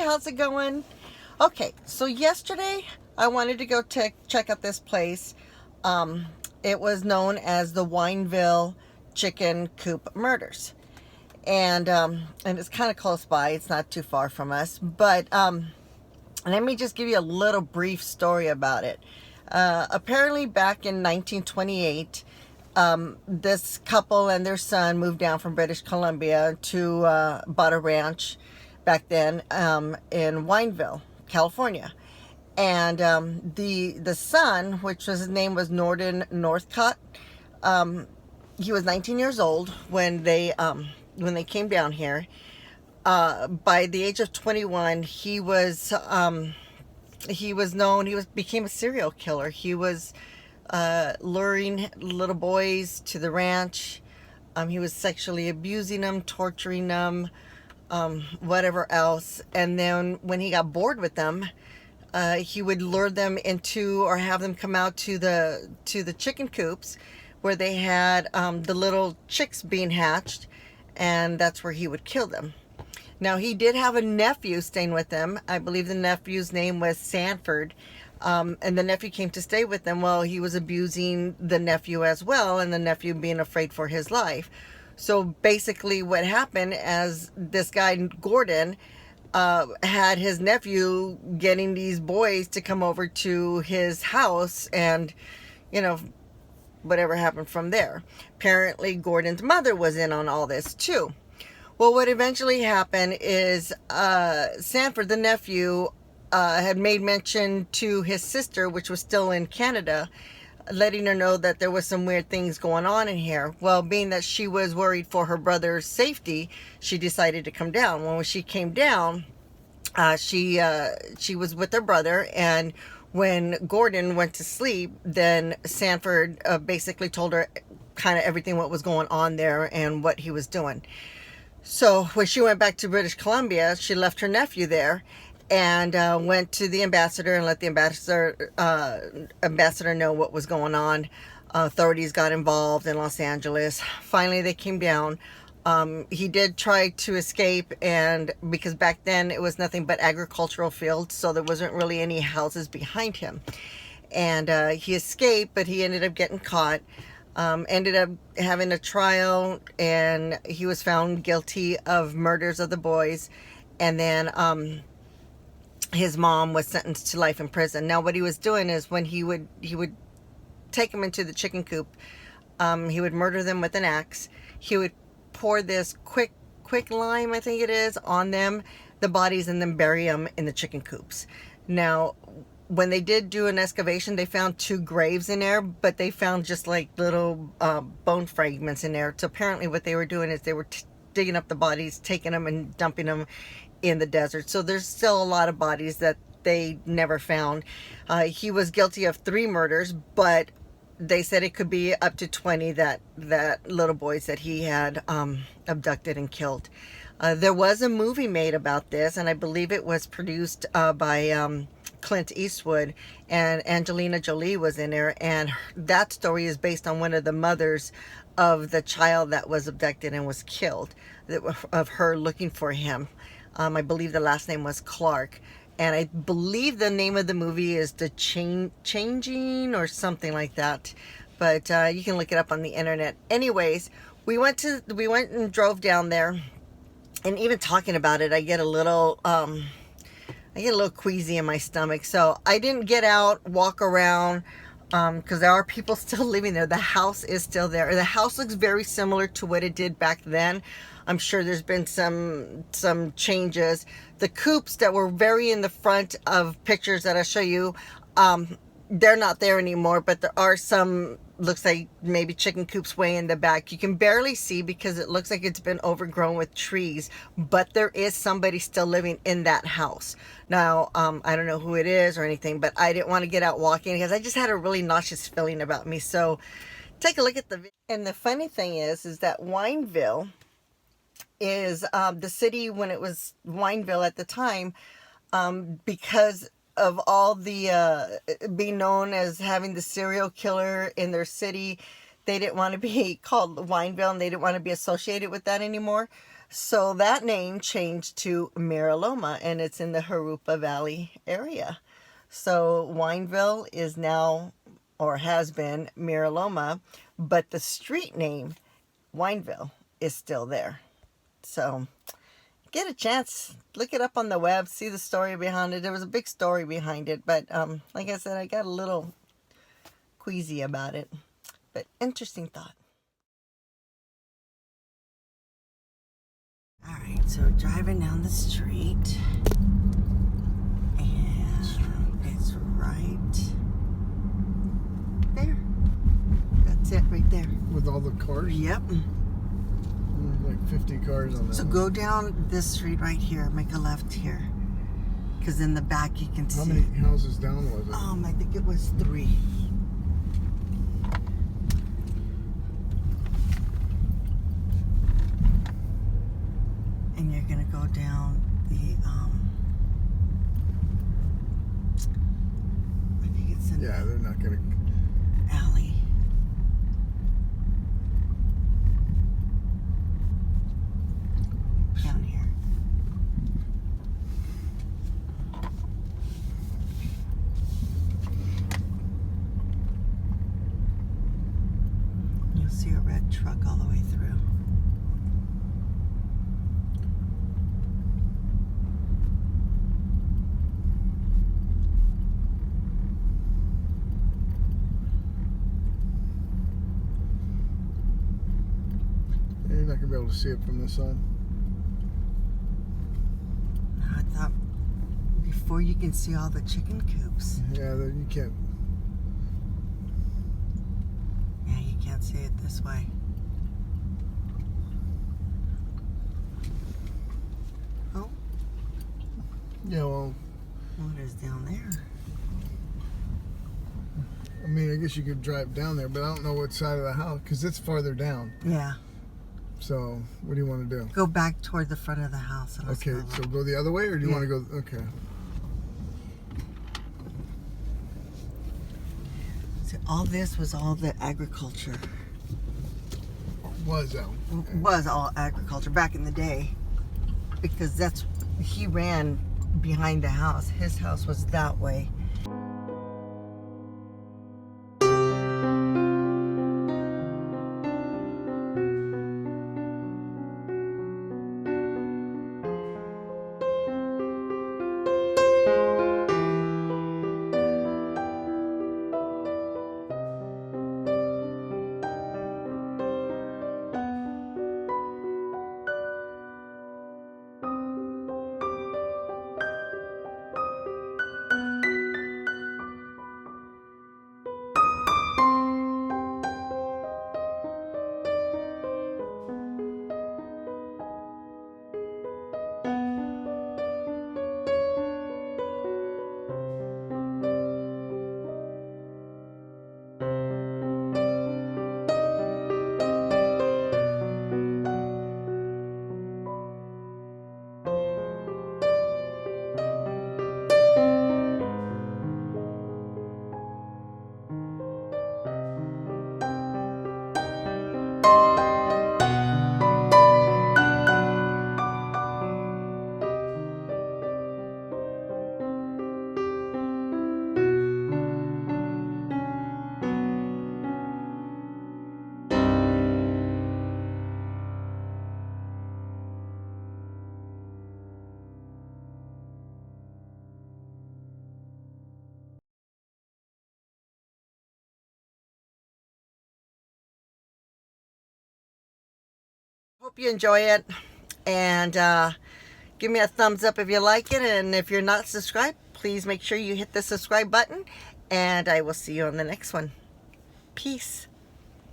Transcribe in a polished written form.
how's it going? Okay, so yesterday I wanted to go check out this place. It was known as the Wineville Chicken Coop Murders. And it's kind of close by. It's not too far from us. But let me just give you a little brief story about it. Apparently back in 1928, this couple and their son moved down from British Columbia to bought a ranch back then in Wineville, California. And the son, which was, his name was Norton Northcott, he was 19 years old when they came down here. By the age of 21, he became a serial killer. He was luring little boys to the ranch. He was sexually abusing them, torturing them, whatever else. And then when he got bored with them, he would lure them into, or have them come out to the chicken coops where they had the little chicks being hatched, and that's where he would kill them. Now, he did have a nephew staying with him. I believe the nephew's name was Sanford. And the nephew came to stay with them. Well, he was abusing the nephew as well, and the nephew being afraid for his life. So basically what happened, as this guy, Gordon, had his nephew getting these boys to come over to his house, and, whatever happened from there. Apparently, Gordon's mother was in on all this too. Well, what eventually happened is Sanford, the nephew, had made mention to his sister, which was still in Canada, letting her know that there was some weird things going on in here. Well, being that she was worried for her brother's safety, she decided to come down. When she came down, she was with her brother, and when Gordon went to sleep, then Sanford basically told her kind of everything what was going on there and what he was doing. So when she went back to British Columbia, she left her nephew there and went to the ambassador and let the ambassador know what was going on. Authorities got involved in Los Angeles. Finally, they came down. He did try to escape, and because back then it was nothing but agricultural fields, so there wasn't really any houses behind him. And he escaped, but he ended up getting caught. Ended up having a trial, and he was found guilty of murders of the boys, and then his mom was sentenced to life in prison. Now what he was doing is, when he would take them into the chicken coop, he would murder them with an axe. He would pour this quick lime, I think it is, on them, the bodies, and then bury them in the chicken coops. Now, when they did do an excavation, they found 2 graves in there, but they found just like little bone fragments in there. So apparently what they were doing is they were digging up the bodies, taking them and dumping them in the desert. So there's still a lot of bodies that they never found. He was guilty of 3 murders, but they said it could be up to 20 that little boys that he had abducted and killed. There was a movie made about this, and I believe it was produced by Clint Eastwood, and Angelina Jolie was in there, and that story is based on one of the mothers of the child that was abducted and was killed, of her looking for him. I believe the last name was Clark, and I believe the name of the movie is The Changing or something like that, but you can look it up on the internet. Anyways, we went and drove down there, and even talking about it, I get a little queasy in my stomach. So I didn't get out, walk around, because there are people still living there. The house is still there. The house looks very similar to what it did back then. I'm sure there's been some changes. The coops that were very in the front of pictures that I'll show you, they're not there anymore, but there are some, looks like maybe chicken coops way in the back. You can barely see because it looks like it's been overgrown with trees, but there is somebody still living in that house. Now, I don't know who it is or anything, but I didn't want to get out walking because I just had a really nauseous feeling about me. So take a look at the video. And the funny thing is that Wineville is the city, when it was Wineville at the time, because of all the being known as having the serial killer in their city, they didn't want to be called Wineville, and they didn't want to be associated with that anymore. So that name changed to Miraloma, and it's in the Jurupa Valley area. So Wineville is now, or has been, Miraloma, but the street name, Wineville, is still there. So get a chance, look it up on the web, see the story behind it. There was a big story behind it, but like I said, I got a little queasy about it. But interesting thought. All right, so driving down the street, and it's right there. That's it right there. With all the cars? Yep. Like 50 cars on that. So go down this street right here, make a left here, because in the back you can see. How many houses down was it? I think it was 3. And you're gonna go down the I think it's in Yeah, they're not gonna. alley. Down here. You'll see a red truck all the way through. You're not gonna be able to see it from this side. I thought before you can see all the chicken coops. Yeah, you can't. Yeah, you can't see it this way. Oh, Yeah, well, what is down there? I mean, I guess you could drive down there, but I don't know what side of the house, because it's farther down. Yeah. So, what do you want to do? Go back toward the front of the house. And let's Okay, go so look. go the other way, or do you Yeah. want to go? Okay. See, all this was all the agriculture. Was out. Was all agriculture back in the day, because he ran behind the house. His house was that way. Hope you enjoy it, and give me a thumbs up if you like it, and if you're not subscribed, please make sure you hit the subscribe button, and I will see you on the next one. Peace.